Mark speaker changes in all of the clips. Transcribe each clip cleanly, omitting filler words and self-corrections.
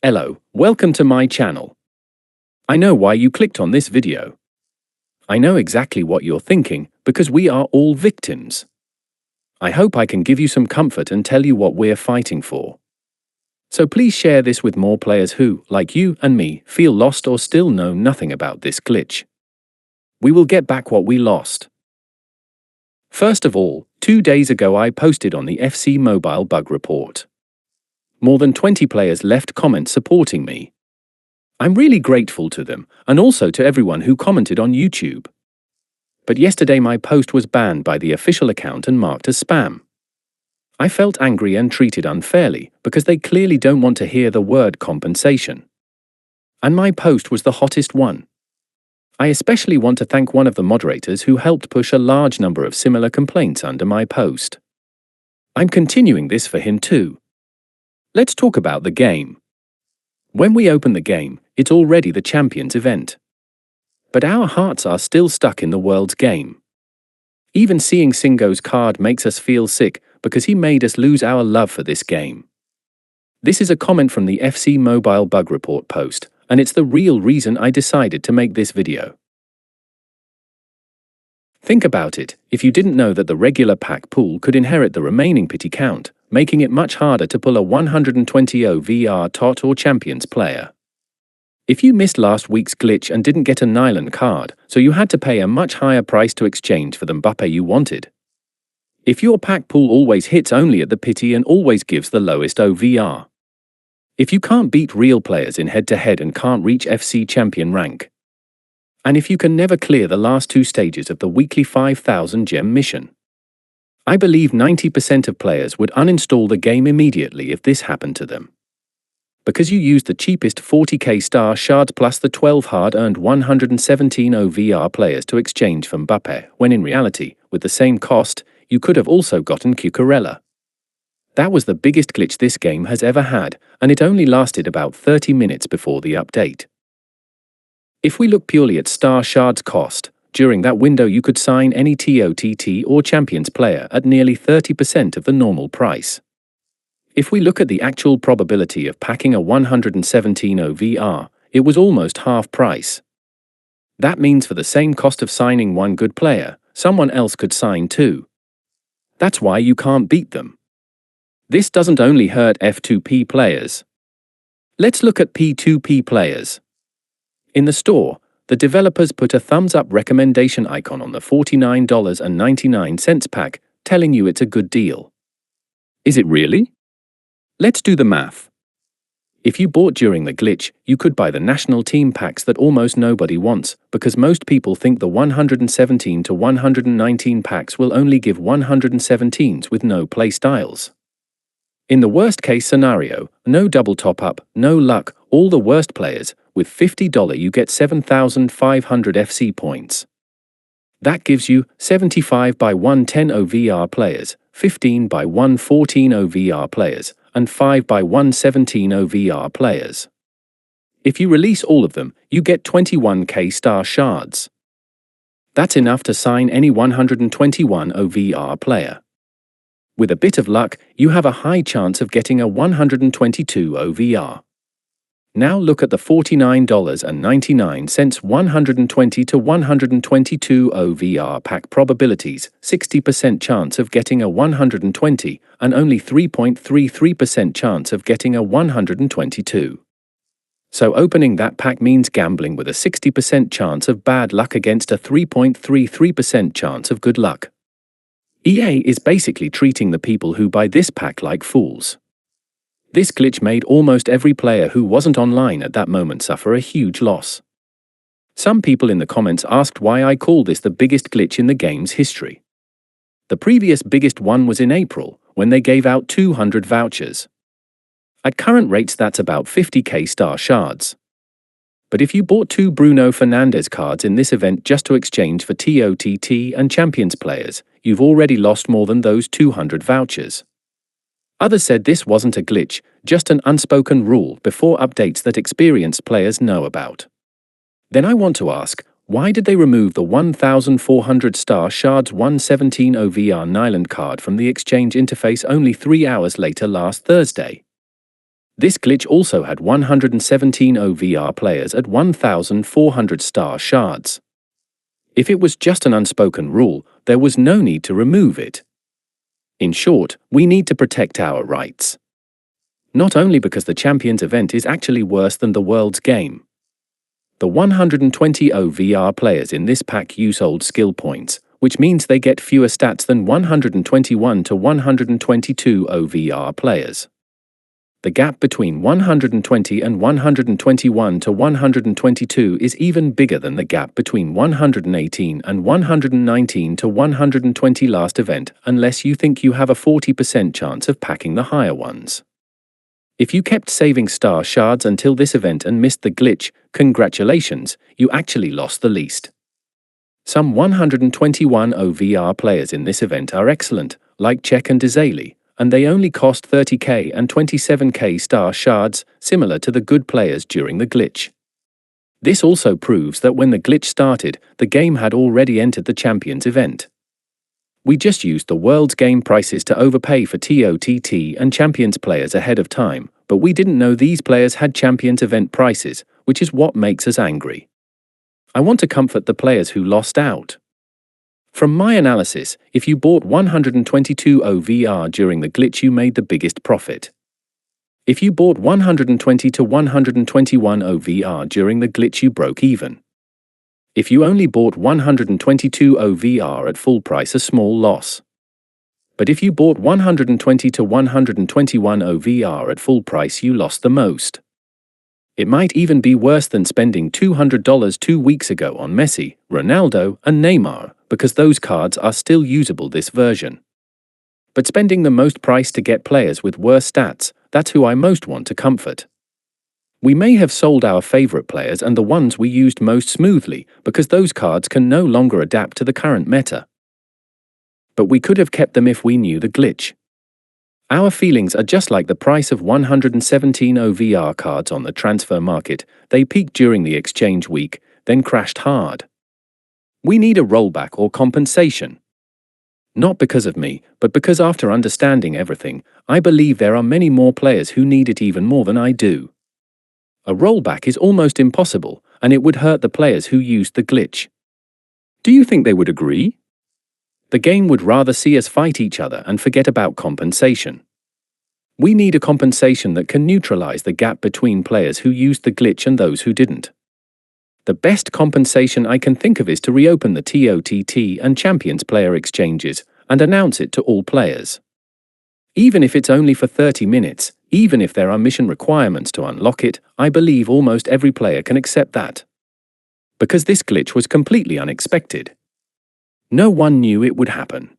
Speaker 1: Hello, welcome to my channel. I know why you clicked on this video. I know exactly what you're thinking, because we are all victims. I hope I can give you some comfort and tell you what we're fighting for. So please share this with more players who, like you and me, feel lost or still know nothing about this glitch. We will get back what we lost. First of all, 2 days ago I posted on the FC Mobile bug report. More than 20 players left comments supporting me. I'm really grateful to them, and also to everyone who commented on YouTube. But yesterday my post was banned by the official account and marked as spam. I felt angry and treated unfairly, because they clearly don't want to hear the word compensation. And my post was the hottest one. I especially want to thank one of the moderators who helped push a large number of similar complaints under my post. I'm continuing this for him too. Let's talk about the game. When we open the game, it's already the Champions event. But our hearts are still stuck in the world's game. Even seeing Singo's card makes us feel sick because he made us lose our love for this game. This is a comment from the FC Mobile bug report post, and it's the real reason I decided to make this video. Think about it, if you didn't know that the regular pack pool could inherit the remaining pity count, making it much harder to pull a 120 OVR TOT or Champions player. If you missed last week's glitch and didn't get a Nyland card, so you had to pay a much higher price to exchange for the Mbappe you wanted. If your pack pool always hits only at the pity and always gives the lowest OVR. If you can't beat real players in head-to-head and can't reach FC champion rank. And if you can never clear the last 2 stages of the weekly 5,000 gem mission. I believe 90% of players would uninstall the game immediately if this happened to them. Because you used the cheapest 40k star shards plus the 12 hard-earned 117 OVR players to exchange for Mbappe, when in reality, with the same cost, you could have also gotten Cucurella. That was the biggest glitch this game has ever had, and it only lasted about 30 minutes before the update. If we look purely at star shards cost, during that window you could sign any TOTT or Champions player at nearly 30% of the normal price. If we look at the actual probability of packing a 117 OVR, it was almost half price. That means for the same cost of signing one good player, someone else could sign 2. That's why you can't beat them. This doesn't only hurt F2P players. Let's look at P2P players. In the store, the developers put a thumbs up recommendation icon on the $49.99 pack, telling you it's a good deal. Is it really? Let's do the math. If you bought during the glitch, you could buy the national team packs that almost nobody wants, because most people think the 117 to 119 packs will only give 117s with no play styles. In the worst case scenario, no double top up, no luck, all the worst players, with $50 you get 7,500 FC points. That gives you 75 by 110 OVR players, 15 by 114 OVR players, and 5 by 117 OVR players. If you release all of them, you get 21k star shards. That's enough to sign any 121 OVR player. With a bit of luck, you have a high chance of getting a 122 OVR. Now look at the $49.99 120 to 122 OVR pack probabilities, 60% chance of getting a 120 and only 3.33% chance of getting a 122. So opening that pack means gambling with a 60% chance of bad luck against a 3.33% chance of good luck. EA is basically treating the people who buy this pack like fools. This glitch made almost every player who wasn't online at that moment suffer a huge loss. Some people in the comments asked why I call this the biggest glitch in the game's history. The previous biggest one was in April, when they gave out 200 vouchers. At current rates that's about 50k star shards. But if you bought 2 Bruno Fernandes cards in this event just to exchange for TOTT and Champions players, you've already lost more than those 200 vouchers. Others said this wasn't a glitch, just an unspoken rule before updates that experienced players know about. Then I want to ask, why did they remove the 1,400 star shards 117 OVR Nyland card from the exchange interface only 3 hours later last Thursday? This glitch also had 117 OVR players at 1,400 star shards. If it was just an unspoken rule, there was no need to remove it. In short, we need to protect our rights. Not only because the Champions event is actually worse than the World's game. The 120 OVR players in this pack use old skill points, which means they get fewer stats than 121 to 122 OVR players. The gap between 120 and 121 to 122 is even bigger than the gap between 118 and 119 to 120 last event, unless you think you have a 40% chance of packing the higher ones. If you kept saving star shards until this event and missed the glitch, congratulations, you actually lost the least. Some 121 OVR players in this event are excellent, like Czech and Dizali, and they only cost 30k and 27k star shards, similar to the good players during the glitch. This also proves that when the glitch started, the game had already entered the Champions event. We just used the World's game prices to overpay for TOTT and Champions players ahead of time, but we didn't know these players had Champions event prices, which is what makes us angry. I want to comfort the players who lost out. From my analysis, if you bought 122 OVR during the glitch, you made the biggest profit. If you bought 120 to 121 OVR during the glitch, you broke even. If you only bought 122 OVR at full price, a small loss. But if you bought 120 to 121 OVR at full price, you lost the most. It might even be worse than spending $200 2 weeks ago on Messi, Ronaldo, and Neymar, because those cards are still usable this version. But spending the most price to get players with worse stats, that's who I most want to comfort. We may have sold our favorite players and the ones we used most smoothly, because those cards can no longer adapt to the current meta. But we could have kept them if we knew the glitch. Our feelings are just like the price of 117 OVR cards on the transfer market. They peaked during the exchange week, then crashed hard. We need a rollback or compensation. Not because of me, but because after understanding everything, I believe there are many more players who need it even more than I do. A rollback is almost impossible, and it would hurt the players who used the glitch. Do you think they would agree? The game would rather see us fight each other and forget about compensation. We need a compensation that can neutralize the gap between players who used the glitch and those who didn't. The best compensation I can think of is to reopen the TOTT and Champions player exchanges and announce it to all players. Even if it's only for 30 minutes, even if there are mission requirements to unlock it, I believe almost every player can accept that. Because this glitch was completely unexpected. No one knew it would happen.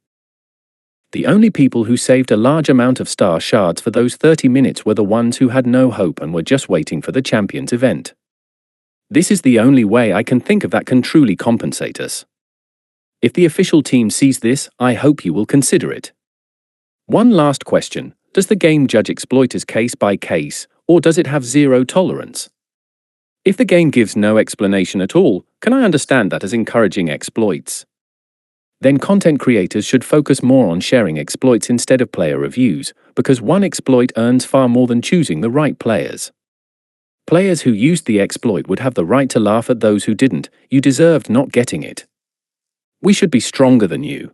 Speaker 1: The only people who saved a large amount of star shards for those 30 minutes were the ones who had no hope and were just waiting for the Champions event. This is the only way I can think of that can truly compensate us. If the official team sees this, I hope you will consider it. One last question: does the game judge exploiters case by case, or does it have zero tolerance? If the game gives no explanation at all, can I understand that as encouraging exploits? Then content creators should focus more on sharing exploits instead of player reviews, because one exploit earns far more than choosing the right players. Players who used the exploit would have the right to laugh at those who didn't. You deserved not getting it. We should be stronger than you.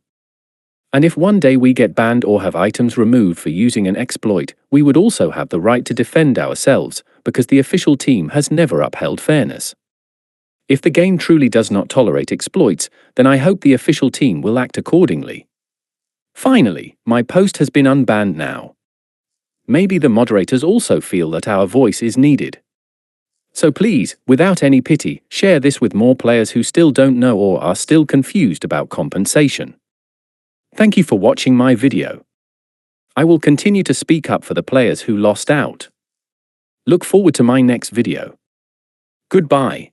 Speaker 1: And if one day we get banned or have items removed for using an exploit, we would also have the right to defend ourselves, because the official team has never upheld fairness. If the game truly does not tolerate exploits, then I hope the official team will act accordingly. Finally, my post has been unbanned now. Maybe the moderators also feel that our voice is needed. So please, without any pity, share this with more players who still don't know or are still confused about compensation. Thank you for watching my video. I will continue to speak up for the players who lost out. Look forward to my next video. Goodbye.